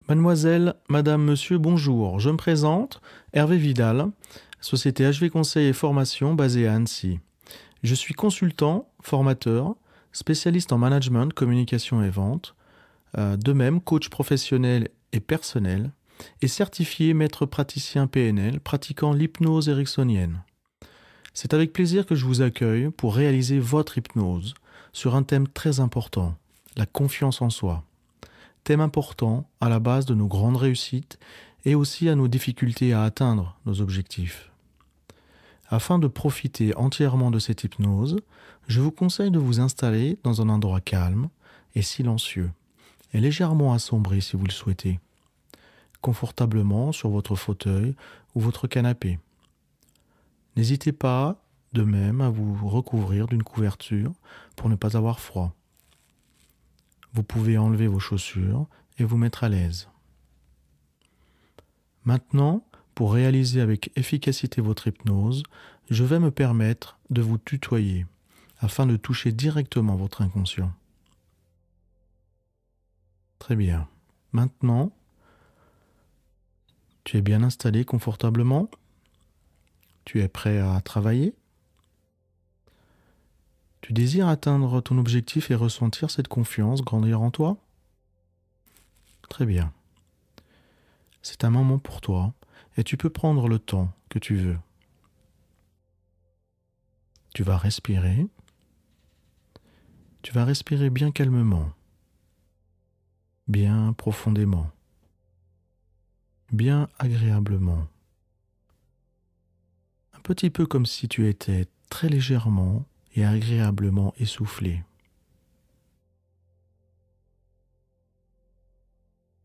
Mademoiselle, Madame, Monsieur, bonjour. Je me présente, Hervé Vidal, société HV Conseil et Formation basée à Annecy. Je suis consultant, formateur, spécialiste en management, communication et vente, de même coach professionnel et personnel, et certifié maître praticien PNL pratiquant l'hypnose ericksonienne. C'est avec plaisir que je vous accueille pour réaliser votre hypnose sur un thème très important, la confiance en soi. Thème important à la base de nos grandes réussites et aussi à nos difficultés à atteindre nos objectifs. Afin de profiter entièrement de cette hypnose, je vous conseille de vous installer dans un endroit calme et silencieux, et légèrement assombri si vous le souhaitez, confortablement sur votre fauteuil ou votre canapé. N'hésitez pas de même à vous recouvrir d'une couverture pour ne pas avoir froid. Vous pouvez enlever vos chaussures et vous mettre à l'aise. Maintenant, pour réaliser avec efficacité votre hypnose, je vais me permettre de vous tutoyer afin de toucher directement votre inconscient. Très bien. Maintenant, tu es bien installé confortablement? Tu es prêt à travailler? Tu désires atteindre ton objectif et ressentir cette confiance grandir en toi? Très bien. C'est un moment pour toi et tu peux prendre le temps que tu veux. Tu vas respirer. Tu vas respirer bien calmement, bien profondément, bien agréablement. Un petit peu comme si tu étais très légèrement et agréablement essoufflé.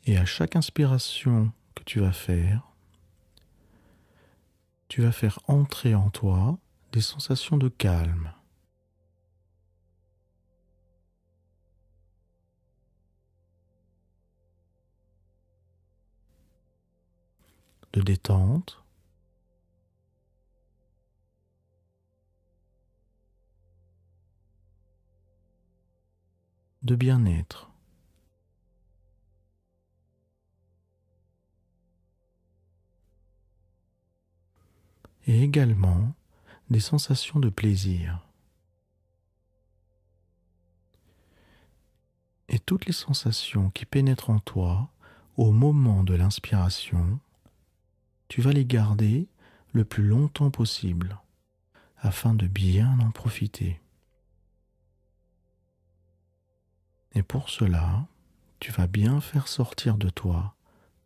Et à chaque inspiration que tu vas faire entrer en toi des sensations de calme, de détente, de bien-être. Et également des sensations de plaisir. Et toutes les sensations qui pénètrent en toi au moment de l'inspiration, tu vas les garder le plus longtemps possible afin de bien en profiter. Et pour cela, tu vas bien faire sortir de toi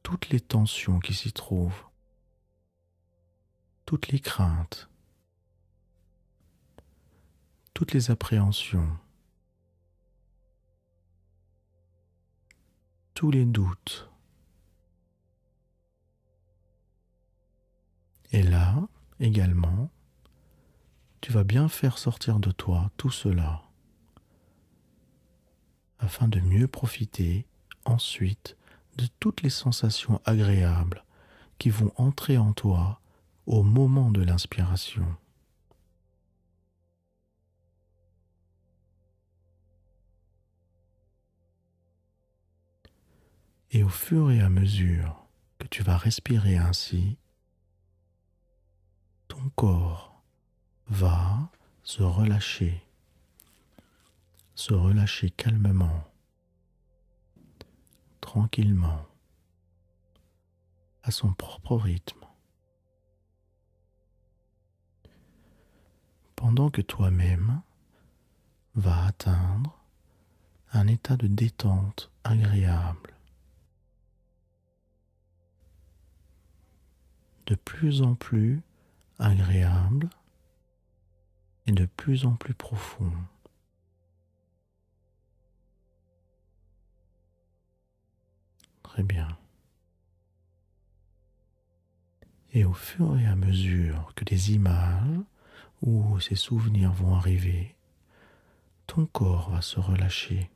toutes les tensions qui s'y trouvent, toutes les craintes, toutes les appréhensions, tous les doutes. Et là, également, tu vas bien faire sortir de toi tout cela afin de mieux profiter ensuite de toutes les sensations agréables qui vont entrer en toi au moment de l'inspiration. Et au fur et à mesure que tu vas respirer ainsi, ton corps va se relâcher calmement, tranquillement, à son propre rythme, pendant que toi-même vas atteindre un état de détente agréable, de plus en plus agréable et de plus en plus profond. Très bien. Et au fur et à mesure que des images ou ces souvenirs vont arriver, ton corps va se relâcher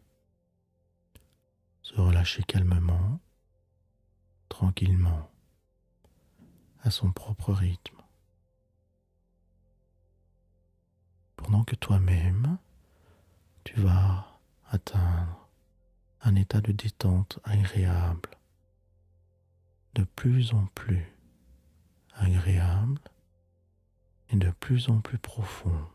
calmement, tranquillement, à son propre rythme. Pendant que toi-même, tu vas atteindre un état de détente agréable, de plus en plus agréable et de plus en plus profond.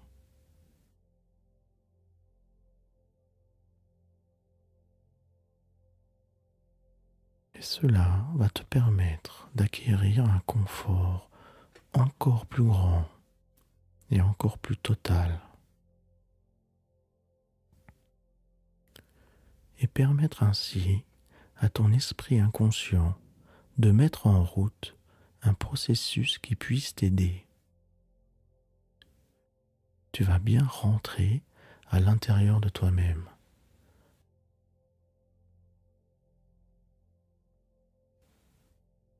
Et cela va te permettre d'acquérir un confort encore plus grand et encore plus total. Et permettre ainsi à ton esprit inconscient de mettre en route un processus qui puisse t'aider. Tu vas bien rentrer à l'intérieur de toi-même.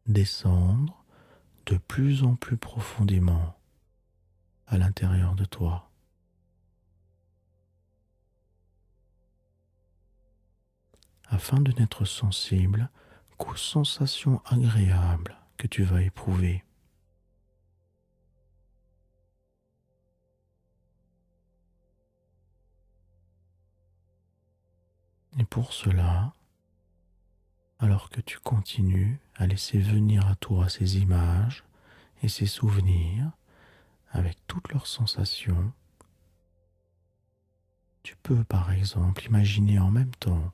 Descendre de plus en plus profondément à l'intérieur de toi. Afin de n'être sensible qu'aux sensations agréables que tu vas éprouver. Et pour cela, alors que tu continues à laisser venir à toi ces images et ces souvenirs avec toutes leurs sensations, tu peux par exemple imaginer en même temps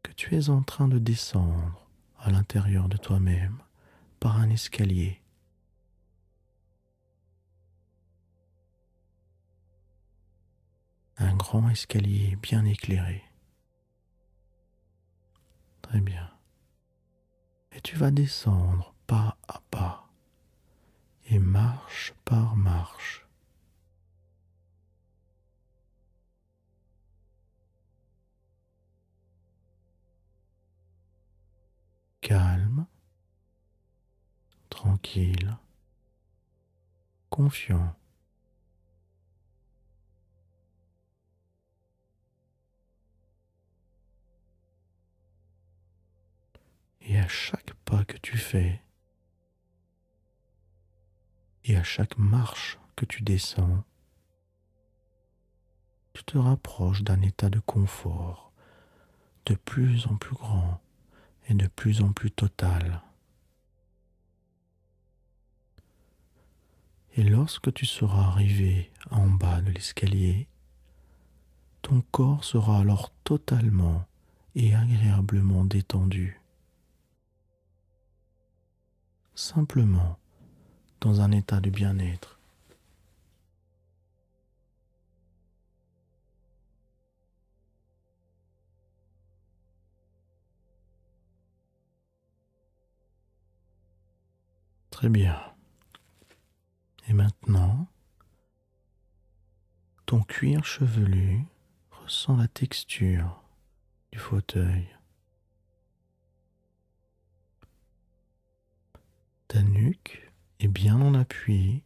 que tu es en train de descendre à l'intérieur de toi-même par un escalier. Un grand escalier bien éclairé. Très bien. Et tu vas descendre pas à pas et marche par marche. Calme, tranquille, confiant. Et à chaque pas que tu fais, et à chaque marche que tu descends, tu te rapproches d'un état de confort de plus en plus grand et de plus en plus total. Et lorsque tu seras arrivé en bas de l'escalier, ton corps sera alors totalement et agréablement détendu. Simplement dans un état de bien-être. Très bien. Et maintenant, ton cuir chevelu ressent la texture du fauteuil. Ta nuque est bien en appui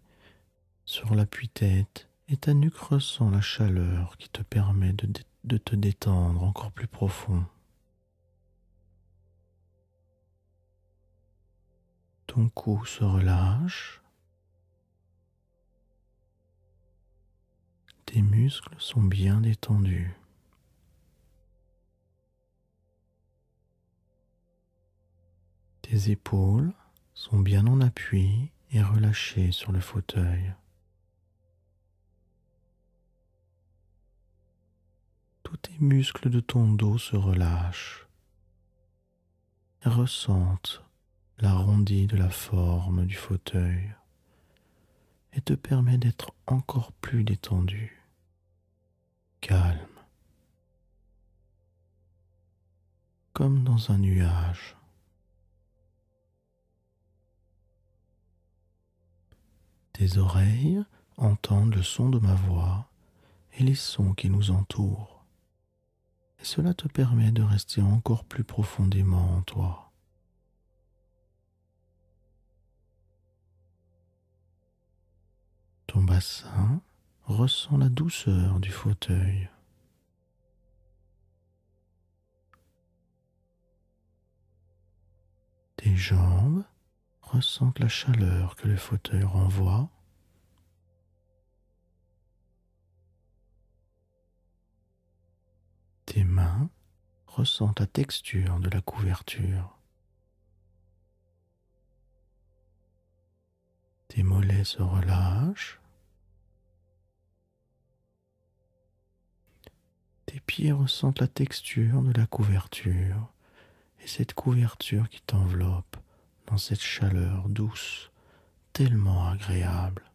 sur l'appui-tête et ta nuque ressent la chaleur qui te permet de te détendre encore plus profond. Ton cou se relâche. Tes muscles sont bien détendus. Tes épaules sont bien en appui et relâchées sur le fauteuil. Tous tes muscles de ton dos se relâchent et ressentent l'arrondi de la forme du fauteuil et te permet d'être encore plus détendu, calme, comme dans un nuage. Tes oreilles entendent le son de ma voix et les sons qui nous entourent. Et cela te permet de rester encore plus profondément en toi. Ton bassin ressent la douceur du fauteuil. Tes jambes ressentent la chaleur que le fauteuil renvoie. Tes mains ressentent la texture de la couverture. Tes mollets se relâchent. Tes pieds ressentent la texture de la couverture et cette couverture qui t'enveloppe dans cette chaleur douce, tellement agréable.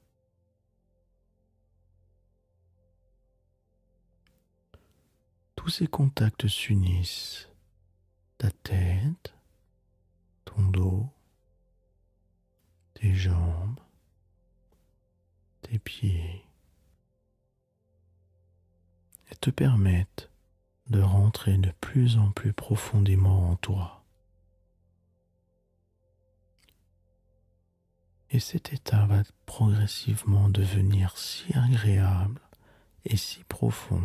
Tous ces contacts s'unissent. Ta tête, ton dos, tes jambes, tes pieds, et te permettent de rentrer de plus en plus profondément en toi. Et cet état va progressivement devenir si agréable et si profond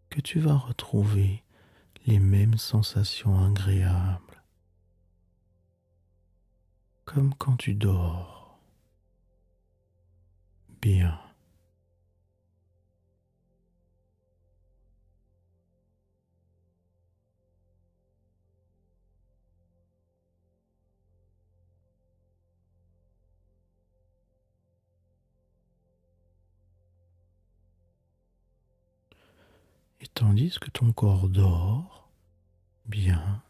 que tu vas retrouver les mêmes sensations agréables, comme quand tu dors. Bien. Et tandis que ton corps dort, bien,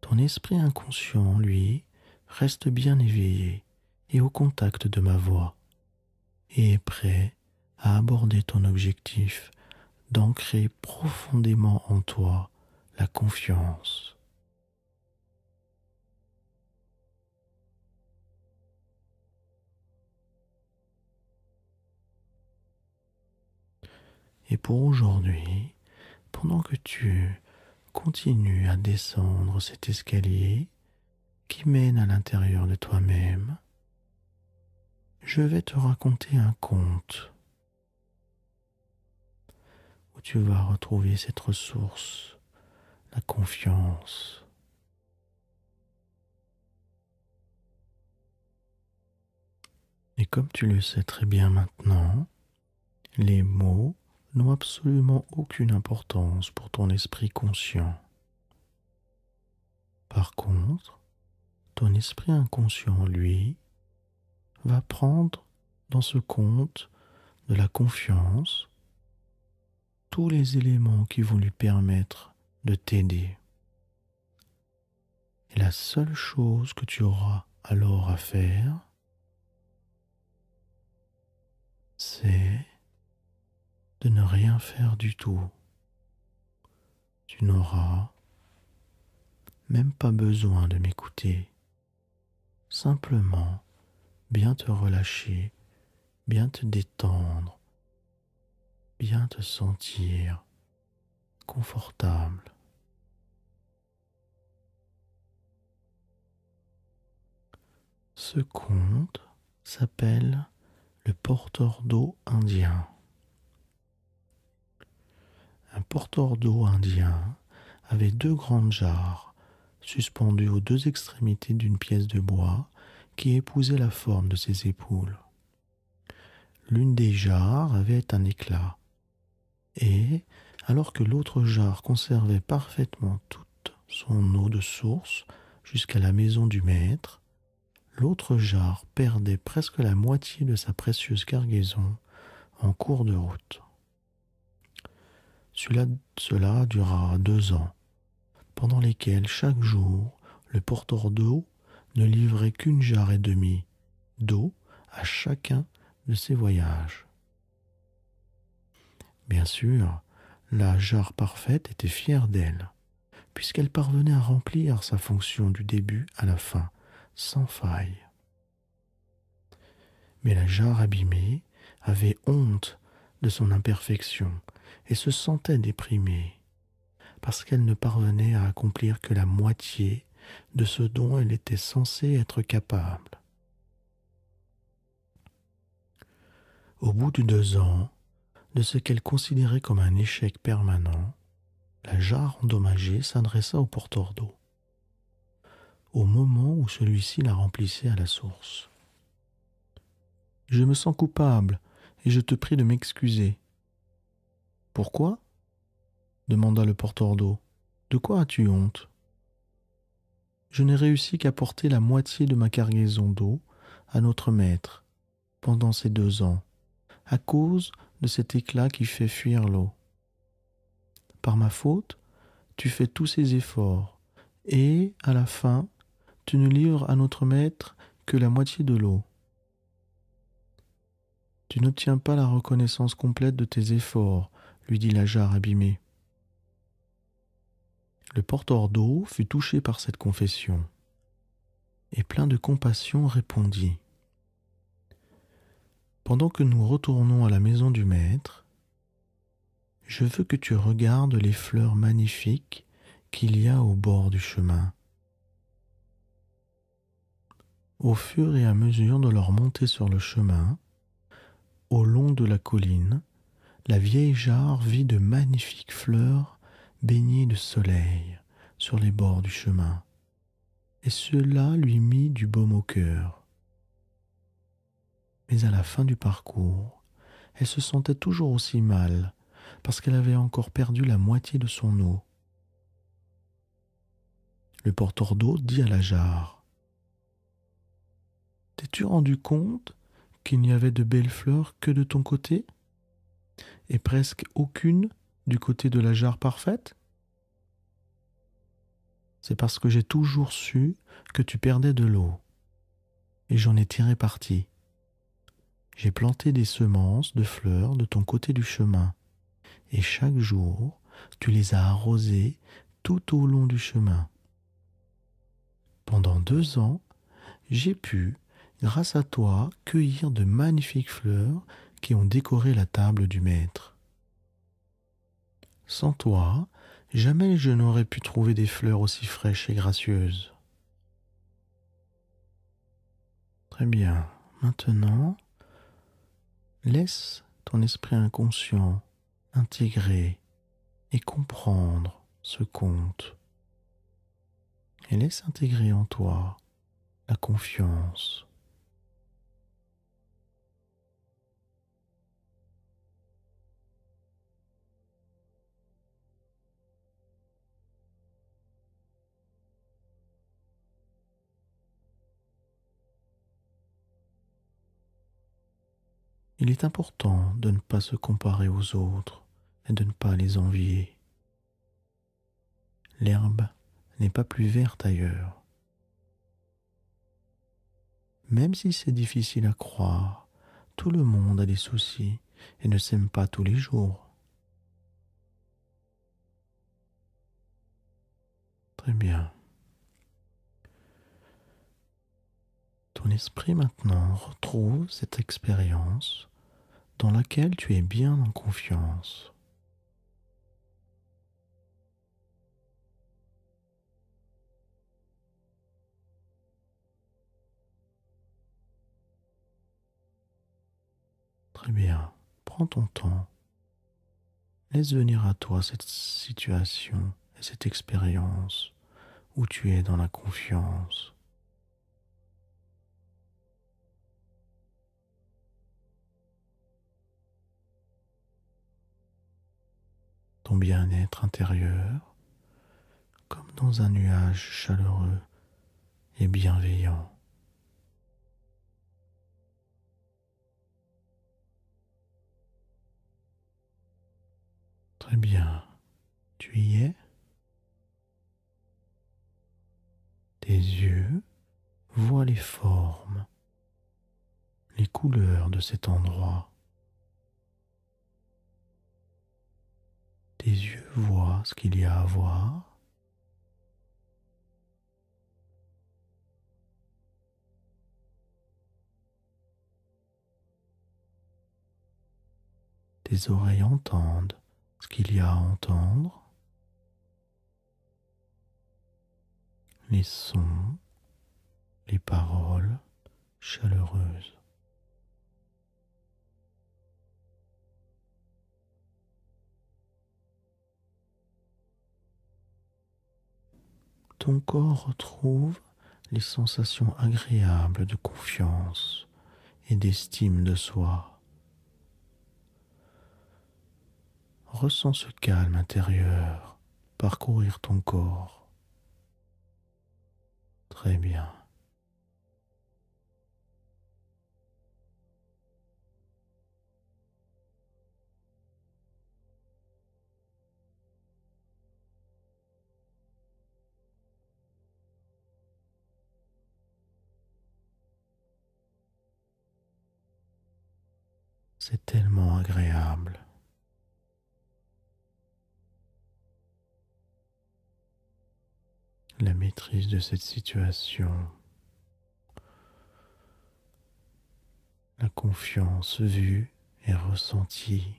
ton esprit inconscient, lui, reste bien éveillé et au contact de ma voix, et est prêt à aborder ton objectif d'ancrer profondément en toi la confiance. Et pour aujourd'hui, pendant que tu continues à descendre cet escalier qui mène à l'intérieur de toi-même, je vais te raconter un conte où tu vas retrouver cette ressource, la confiance. Et comme tu le sais très bien maintenant, les mots n'ont absolument aucune importance pour ton esprit conscient. Par contre, ton esprit inconscient, lui, va prendre dans ce conte de la confiance tous les éléments qui vont lui permettre de t'aider. Et la seule chose que tu auras alors à faire, c'est de ne rien faire du tout. Tu n'auras même pas besoin de m'écouter. Simplement, bien te relâcher, bien te détendre, bien te sentir confortable. Ce conte s'appelle le porteur d'eau indien. Un porteur d'eau indien avait deux grandes jarres suspendues aux deux extrémités d'une pièce de bois qui épousait la forme de ses épaules. L'une des jarres avait un éclat, et, alors que l'autre jarre conservait parfaitement toute son eau de source jusqu'à la maison du maître, l'autre jarre perdait presque la moitié de sa précieuse cargaison en cours de route. Cela dura 2 ans, pendant lesquels chaque jour le porteur d'eau ne livrait qu'une jarre et demie d'eau à chacun de ses voyages. Bien sûr, la jarre parfaite était fière d'elle, puisqu'elle parvenait à remplir sa fonction du début à la fin, sans faille. Mais la jarre abîmée avait honte de son imperfection et se sentait déprimée, parce qu'elle ne parvenait à accomplir que la moitié de ce dont elle était censée être capable. Au bout de 2 ans, de ce qu'elle considérait comme un échec permanent, la jarre endommagée s'adressa au porteur d'eau, au moment où celui-ci la remplissait à la source. « Je me sens coupable et je te prie de m'excuser. »« Pourquoi ?» demanda le porteur d'eau. « De quoi as-tu honte ? Je n'ai réussi qu'à porter la moitié de ma cargaison d'eau à notre maître pendant ces 2 ans, à cause de cet éclat qui fait fuir l'eau. Par ma faute, tu fais tous ces efforts, et, à la fin, tu ne livres à notre maître que la moitié de l'eau. Tu n'obtiens pas la reconnaissance complète de tes efforts, lui dit la jarre abîmée. Le porteur d'eau fut touché par cette confession, et plein de compassion répondit: Pendant que nous retournons à la maison du maître, je veux que tu regardes les fleurs magnifiques qu'il y a au bord du chemin. Au fur et à mesure de leur montée sur le chemin, au long de la colline, la vieille jarre vit de magnifiques fleurs baignées de soleil sur les bords du chemin, et cela lui mit du baume au cœur. Mais à la fin du parcours, elle se sentait toujours aussi mal, parce qu'elle avait encore perdu la moitié de son eau. Le porteur d'eau dit à la jarre: « T'es-tu rendu compte qu'il n'y avait de belles fleurs que de ton côté, et presque aucune du côté de la jarre parfaite ? C'est parce que j'ai toujours su que tu perdais de l'eau, et j'en ai tiré parti. J'ai planté des semences de fleurs de ton côté du chemin, et chaque jour, tu les as arrosées tout au long du chemin. Pendant 2 ans, j'ai pu, grâce à toi, cueillir de magnifiques fleurs qui ont décoré la table du maître. Sans toi, jamais je n'aurais pu trouver des fleurs aussi fraîches et gracieuses. Très bien. Maintenant, laisse ton esprit inconscient intégrer et comprendre ce conte. Et laisse intégrer en toi la confiance. Il est important de ne pas se comparer aux autres et de ne pas les envier. L'herbe n'est pas plus verte ailleurs. Même si c'est difficile à croire, tout le monde a des soucis et ne s'aime pas tous les jours. Très bien. Ton esprit maintenant retrouve cette expérience dans laquelle tu es bien en confiance. Très bien. Prends ton temps. Laisse venir à toi cette situation et cette expérience où tu es dans la confiance. Ton bien-être intérieur, comme dans un nuage chaleureux et bienveillant. Très bien. Tu y es? Tes yeux voient les formes, les couleurs de cet endroit. Tes yeux voient ce qu'il y a à voir. Tes oreilles entendent ce qu'il y a à entendre. Les sons, les paroles chaleureuses. Ton corps retrouve les sensations agréables de confiance et d'estime de soi. Ressens ce calme intérieur parcourir ton corps. Très bien. C'est tellement agréable. La maîtrise de cette situation, la confiance vue et ressentie.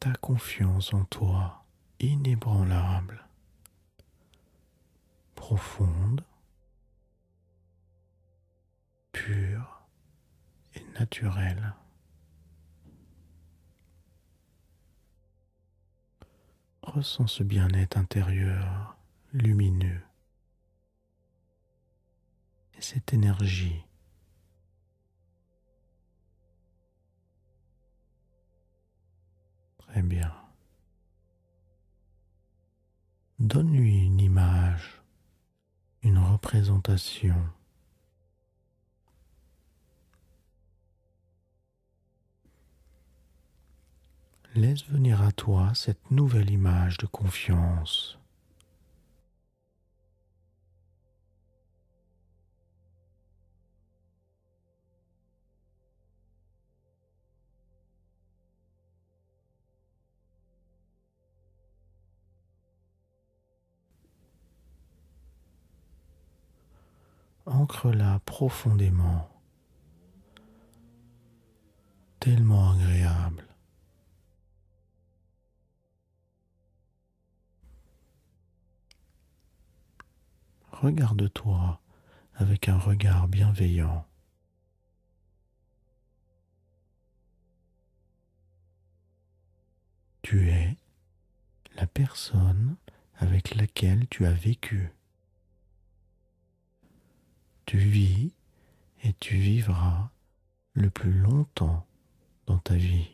Ta confiance en toi, inébranlable, profonde, pure et naturelle. Ressens ce bien-être intérieur lumineux et cette énergie. Très bien. Donne-lui une image, une représentation. Laisse venir à toi cette nouvelle image de confiance. Ancre-la profondément, tellement agréable. Regarde-toi avec un regard bienveillant. Tu es la personne avec laquelle tu as vécu. Tu vis et tu vivras le plus longtemps dans ta vie.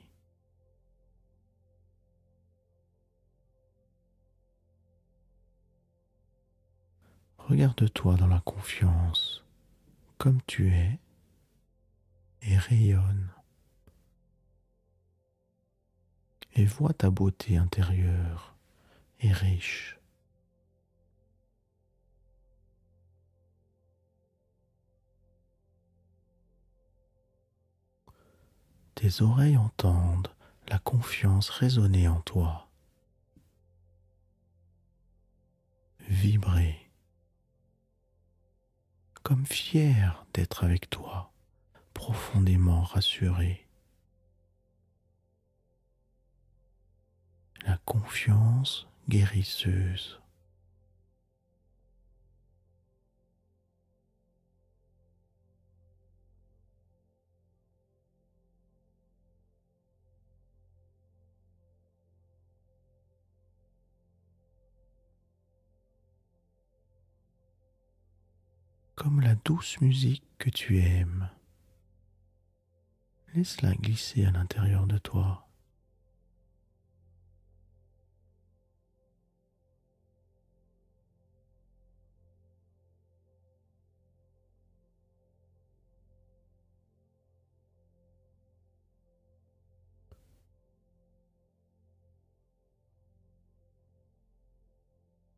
Regarde-toi dans la confiance, comme tu es, et rayonne. Et vois ta beauté intérieure et riche. Tes oreilles entendent la confiance résonner en toi, vibrer, comme fier d'être avec toi, profondément rassuré. La confiance guérisseuse. Comme la douce musique que tu aimes. Laisse-la glisser à l'intérieur de toi.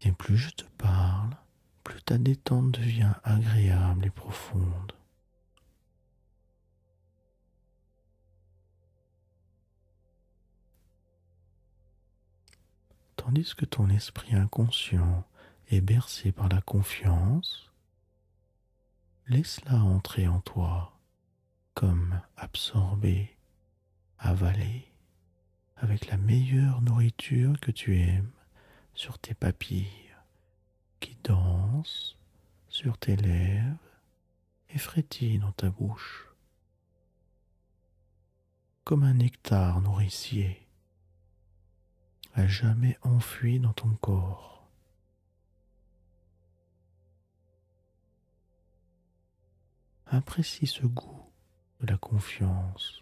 Et plus je te parle, plus ta détente devient agréable et profonde. Tandis que ton esprit inconscient est bercé par la confiance, laisse-la entrer en toi comme absorbée, avalée, avec la meilleure nourriture que tu aimes sur tes papilles, qui dansent sur tes lèvres et frétillent dans ta bouche, comme un nectar nourricier, à jamais enfui dans ton corps. Apprécie ce goût de la confiance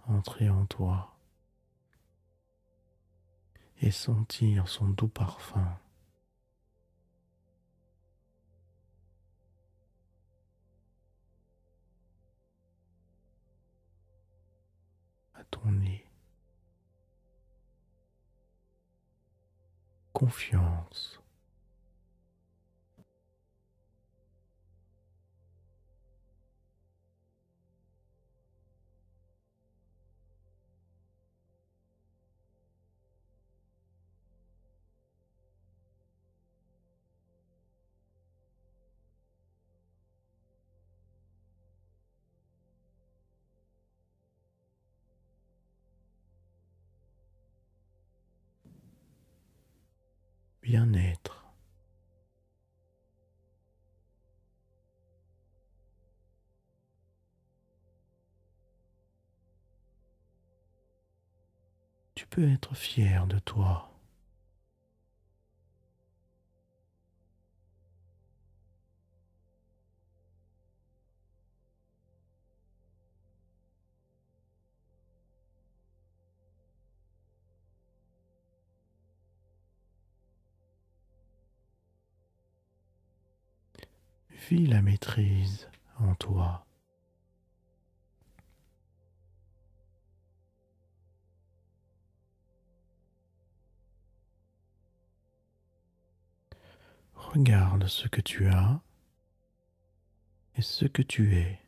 entrer en toi et sentir son doux parfum. À ton nez. Confiance. bien-être. Tu peux être fier de toi. Vis la maîtrise en toi. Regarde ce que tu as et ce que tu es.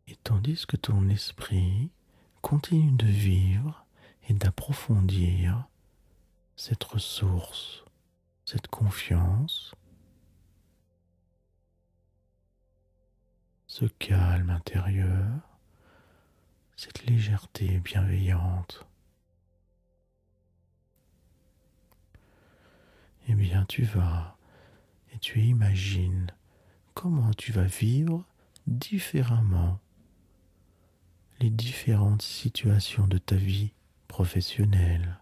Et tandis que ton esprit continue de vivre et d'approfondir cette ressource, cette confiance, ce calme intérieur, cette légèreté bienveillante, eh bien tu vas et tu imagines comment tu vas vivre différemment les différentes situations de ta vie professionnelle.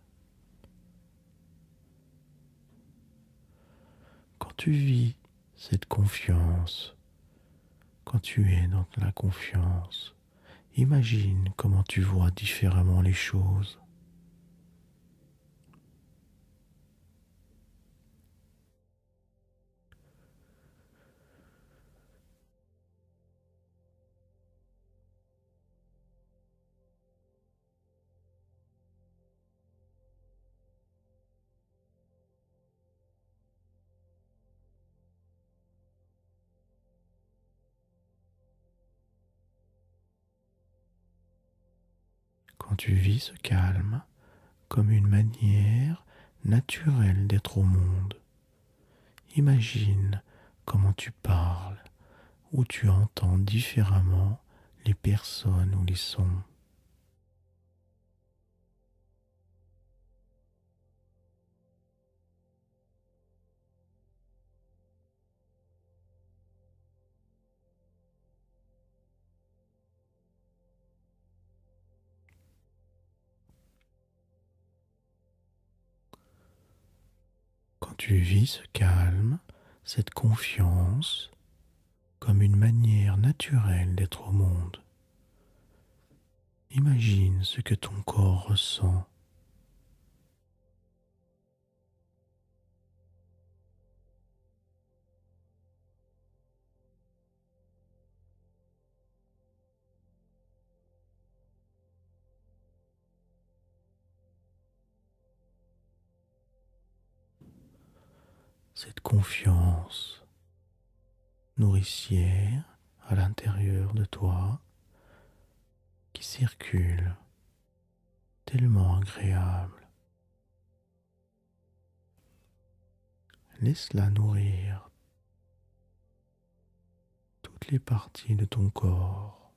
Quand tu vis cette confiance, quand tu es dans la confiance, imagine comment tu vois différemment les choses. Quand tu vis ce calme comme une manière naturelle d'être au monde, imagine comment tu parles ou tu entends différemment les personnes ou les sons. Quand tu vis ce calme, cette confiance, comme une manière naturelle d'être au monde, imagine ce que ton corps ressent. Cette confiance nourricière à l'intérieur de toi qui circule, tellement agréable. Laisse-la nourrir toutes les parties de ton corps,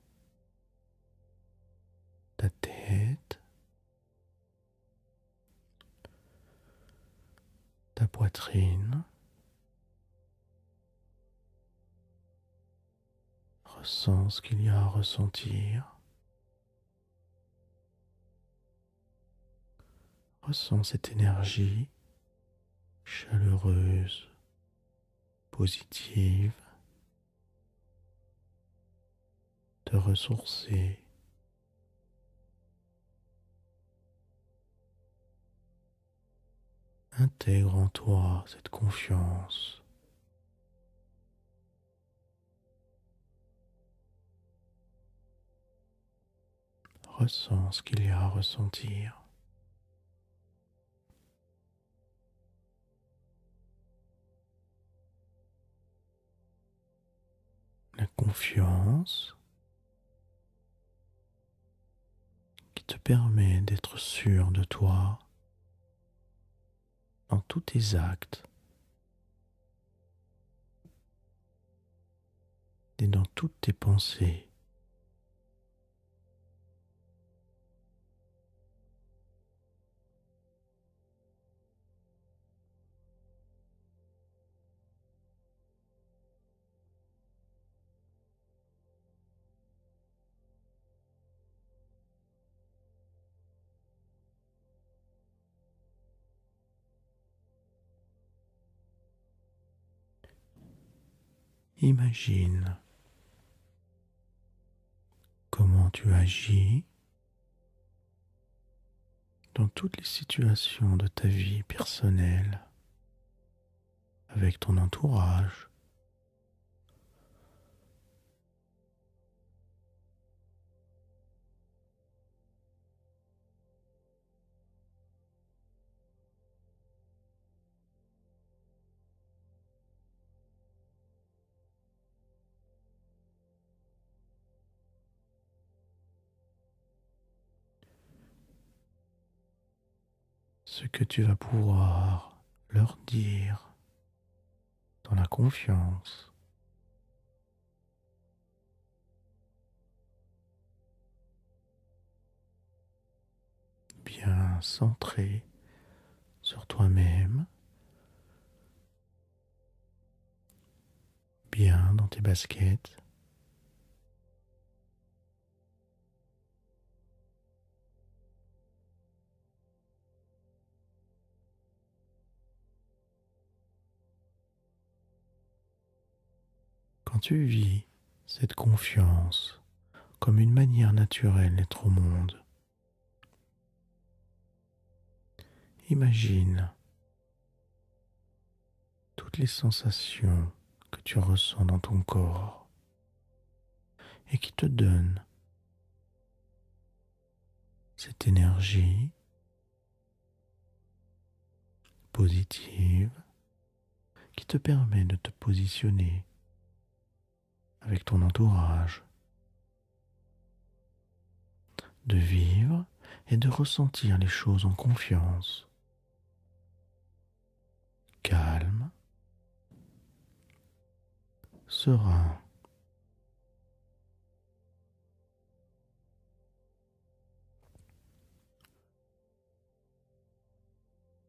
ta tête, ta poitrine. Ressens ce qu'il y a à ressentir. Ressens cette énergie chaleureuse, positive, te ressourcer. Intègre en toi cette confiance. Ressens ce qu'il y a à ressentir. La confiance qui te permet d'être sûr de toi, dans tous tes actes et dans toutes tes pensées. Imagine comment tu agis dans toutes les situations de ta vie personnelle, avec ton entourage. Ce que tu vas pouvoir leur dire dans la confiance, bien centré sur toi-même, bien dans tes baskets. Quand tu vis cette confiance comme une manière naturelle d'être au monde, imagine toutes les sensations que tu ressens dans ton corps et qui te donnent cette énergie positive qui te permet de te positionner avec ton entourage, de vivre et de ressentir les choses en confiance, calme, serein.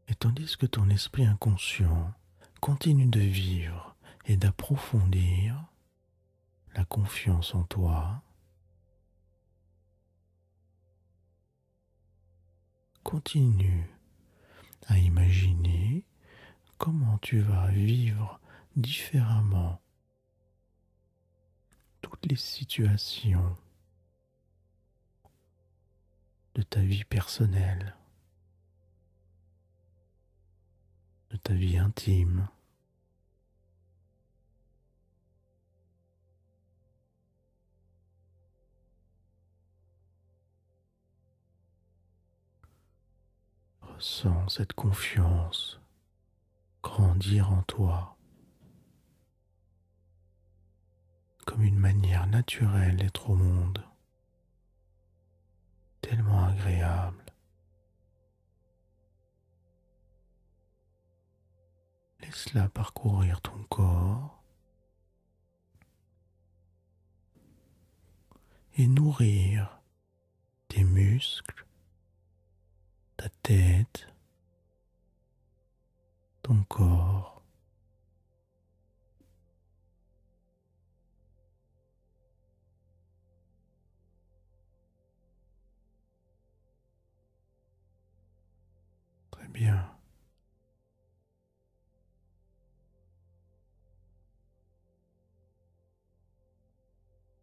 Et tandis que ton esprit inconscient continue de vivre et d'approfondir la confiance en toi, continue à imaginer comment tu vas vivre différemment toutes les situations de ta vie personnelle, de ta vie intime. Ressens cette confiance grandir en toi comme une manière naturelle d'être au monde, tellement agréable. Laisse-la parcourir ton corps et nourrir tes muscles, ta tête, ton corps. Très bien.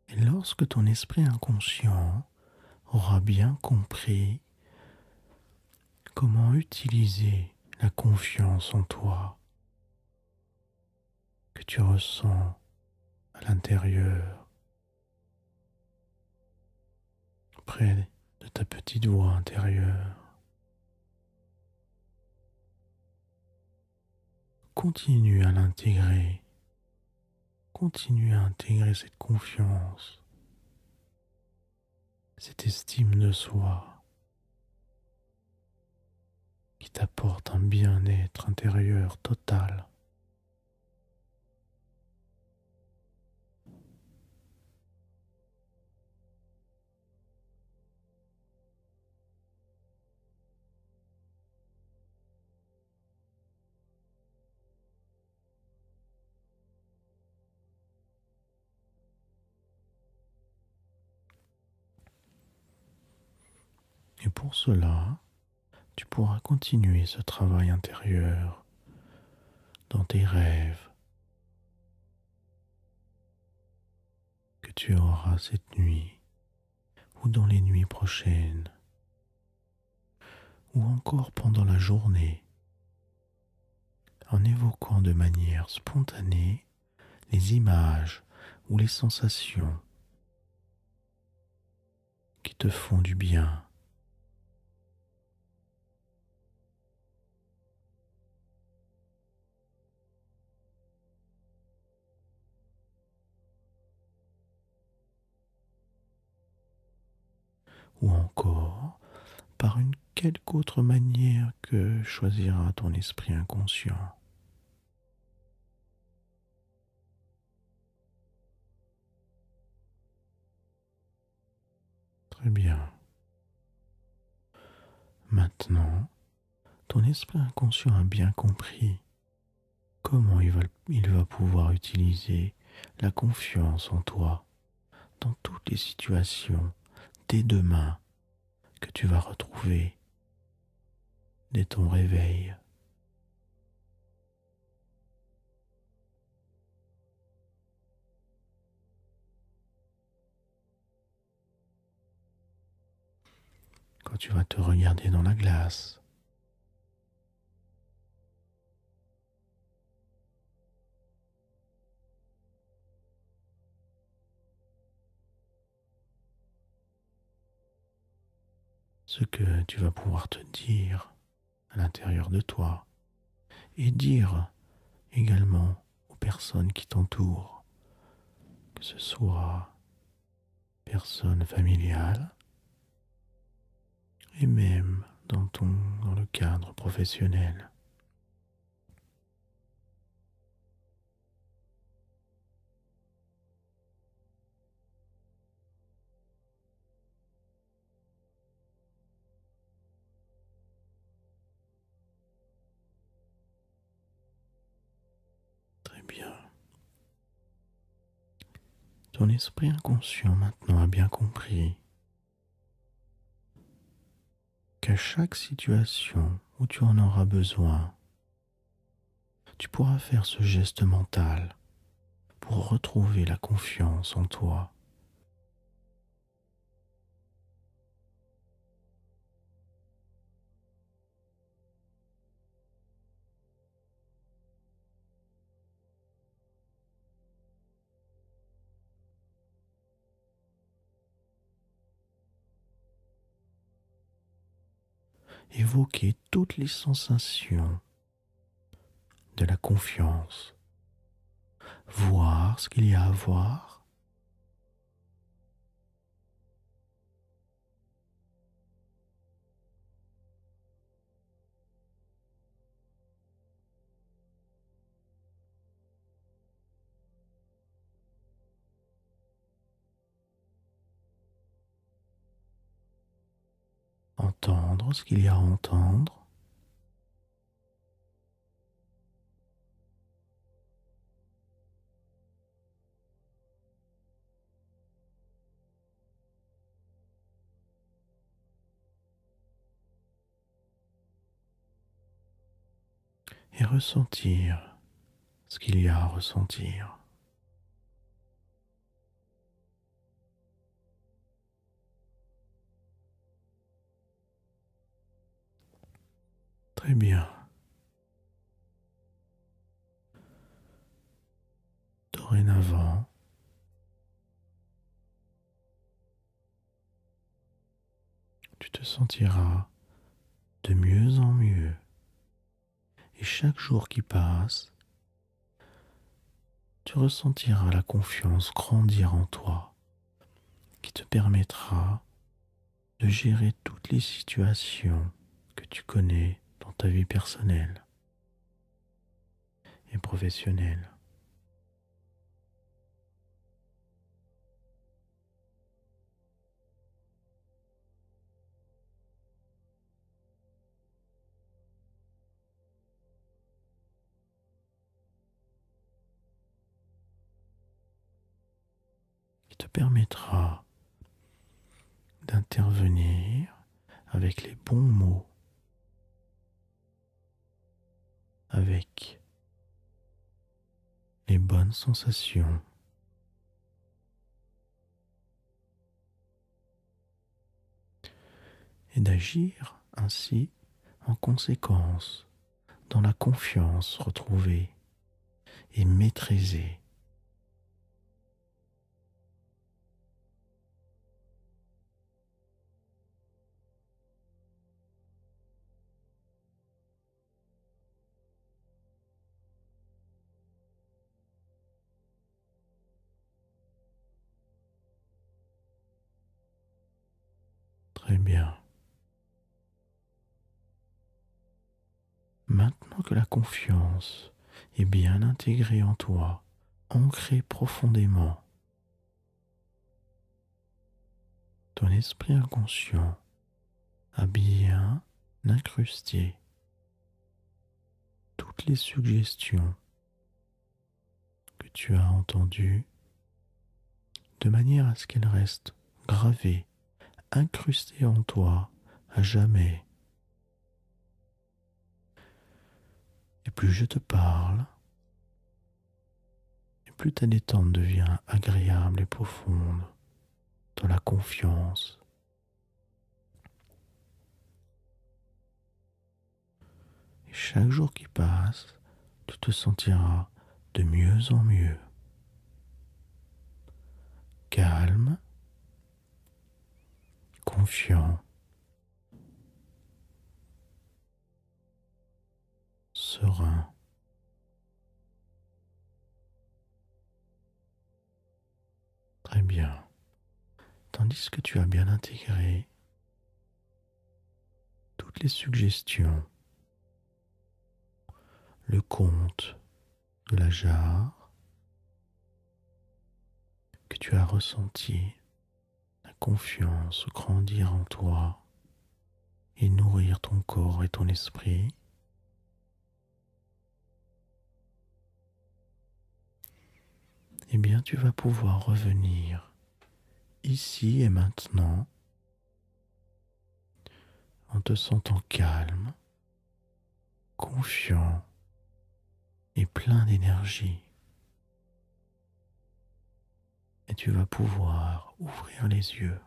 Et lorsque ton esprit inconscient aura bien compris comment utiliser la confiance en toi que tu ressens à l'intérieur, près de ta petite voix intérieure, continue à l'intégrer, continue à intégrer cette confiance, cette estime de soi qui t'apporte un bien-être intérieur total. Et pour cela, tu pourras continuer ce travail intérieur dans tes rêves que tu auras cette nuit ou dans les nuits prochaines ou encore pendant la journée en évoquant de manière spontanée les images ou les sensations qui te font du bien. Ou encore par une quelque autre manière que choisira ton esprit inconscient. Très bien. Maintenant, ton esprit inconscient a bien compris comment il va pouvoir utiliser la confiance en toi dans toutes les situations dès demain que tu vas retrouver dès ton réveil. Quand tu vas te regarder dans la glace, ce que tu vas pouvoir te dire à l'intérieur de toi et dire également aux personnes qui t'entourent, que ce soit personnes familiales et même dans le cadre professionnel. Très bien. Ton esprit inconscient maintenant a bien compris qu'à chaque situation où tu en auras besoin, tu pourras faire ce geste mental pour retrouver la confiance en toi. Évoquer toutes les sensations de la confiance, voir ce qu'il y a à voir, entendre ce qu'il y a à entendre, et ressentir ce qu'il y a à ressentir. Très bien. Dorénavant, tu te sentiras de mieux en mieux. Et chaque jour qui passe, tu ressentiras la confiance grandir en toi, qui te permettra de gérer toutes les situations que tu connais dans ta vie personnelle et professionnelle. Qui te permettra d'intervenir avec les bons mots, avec les bonnes sensations, et d'agir ainsi en conséquence dans la confiance retrouvée et maîtrisée. Très bien. Maintenant que la confiance est bien intégrée en toi, ancrée profondément, ton esprit inconscient a bien incrusté toutes les suggestions que tu as entendues de manière à ce qu'elles restent gravées, incrustées en toi à jamais. Et plus je te parle, et plus ta détente devient agréable et profonde dans la confiance. Et chaque jour qui passe, tu te sentiras de mieux en mieux. Calme, confiant, serein. Très bien. Tandis que tu as bien intégré toutes les suggestions, le conte de la jarre, que tu as ressenti la confiance grandir en toi et nourrir ton corps et ton esprit, eh bien tu vas pouvoir revenir ici et maintenant en te sentant calme, confiant et plein d'énergie. Et tu vas pouvoir ouvrir les yeux.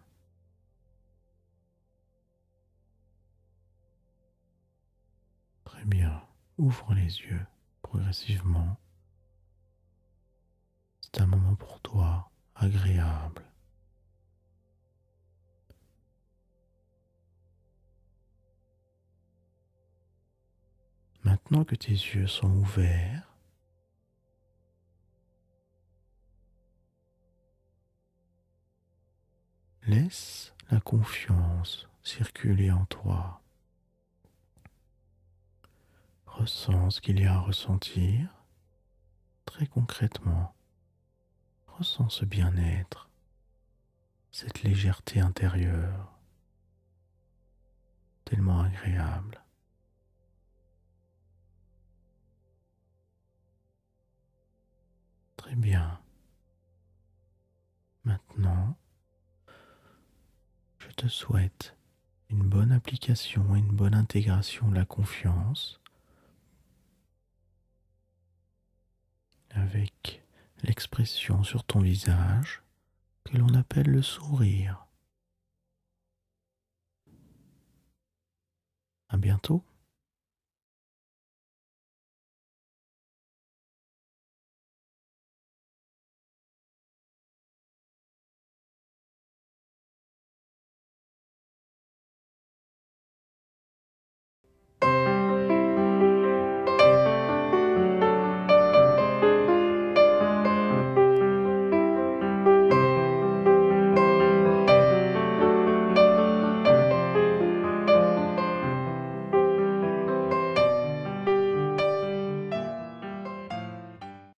Très bien, ouvre les yeux progressivement. C'est un moment pour toi agréable. Maintenant que tes yeux sont ouverts, laisse la confiance circuler en toi. Ressens ce qu'il y a à ressentir très concrètement. Ressens ce bien-être, cette légèreté intérieure, tellement agréable. Très bien. Maintenant, je te souhaite une bonne application et une bonne intégration de la confiance avec l'expression sur ton visage que l'on appelle le sourire. À bientôt.